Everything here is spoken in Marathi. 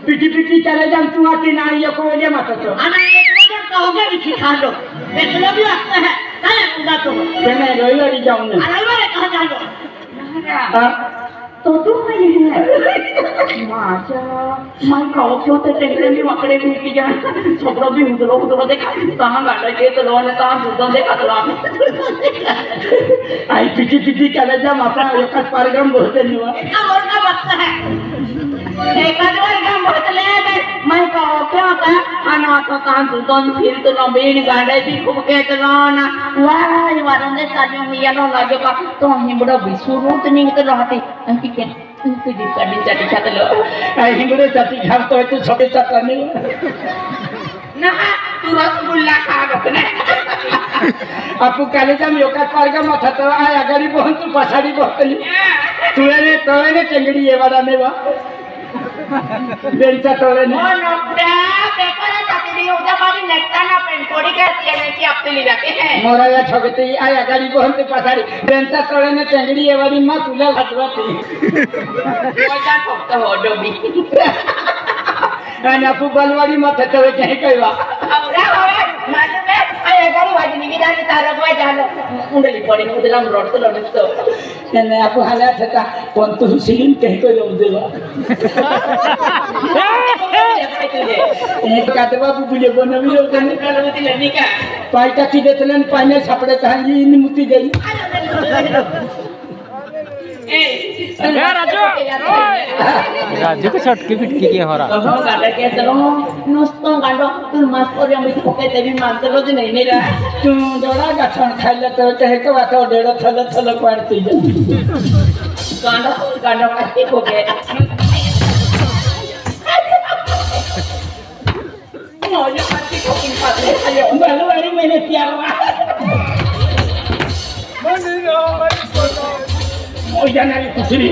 पिटी पिटी चले जाम तू आती ना ये को ले मत तो आना एक बार कहोगे भी खा लो देखलो भी आता है काय उदा तो मैं रविवारी जाऊं ना रविवारी कहां जाओ तो तू नाही है माझा मैं खाओ क्यों ते टेंशन में वाकडे भेटी जा छोकरो भी उधरो देखा कहां गाड़ा के तो लोने कहां दूध देखा तो आई पिटी पिटी चले जाम अपना एकच कार्यक्रम बोलते नहीं हुआ एका वर्ग बसता है एकाच वर्ग म्हटले मैं कहो क्या का आना तो कहां दूध फिरतो ना बेन गाड्याची खूप केटलो ना वाय वारंदे चालू हुई यानो लागो का तो हिंबडा विसुरूत निघत राहते ठीक है तू दिकाडी चाटी खातलो आई हिंगडे चाटी खातो तू छोटे चाटणी ना तू रसगुल्ला खा गो ना आपू काले जाम एकाच कार्यक्रम होता आय आगाडी बहन तू पछाडी बसली तुळेने तळेने चंगडी येवाडा ने वा बेंचा तळेने ओ नोकरा पेपर चाकरी उद्या बारी नेटाना पेंटोडी के येण्याची आपली जाते है मोरा या छोगते आय आगाडी बहन तू पछाडी बेंचा तळेने चंगडी येवाडी मा तुला घातवाती मोजा फक्त होडोबी आणि आपू बलवाडी मा थतवे काही कळवा औरा होय माझे बे आय गाडी वाजनी विदानी तारक वाय झालं उंडली पडी उदराम रोडतो लढतो त्याने आपू हाल्या थता पण तू सिलिंग काही कळव देवा एक काते बाबू बुले बनवी होते ने कळवती लनी का पायटा की देतले पाण्या सापडे काही इन मुती गई राजू को शॉटकी पिटकी की हो रहा हो गाडा के चलो नुसतं गाडो तू मास्टर आम्ही ठोके ते भी मानतो रोज नाही नाही रा तू दोडा गाठण खायला तर ते का वाटो डेड थल पाडती गाडो गाडो काती ठोके मोजे काती ठोकिन पाले आले बलवाडी मैंने प्यारवा ओ जाना दुसरी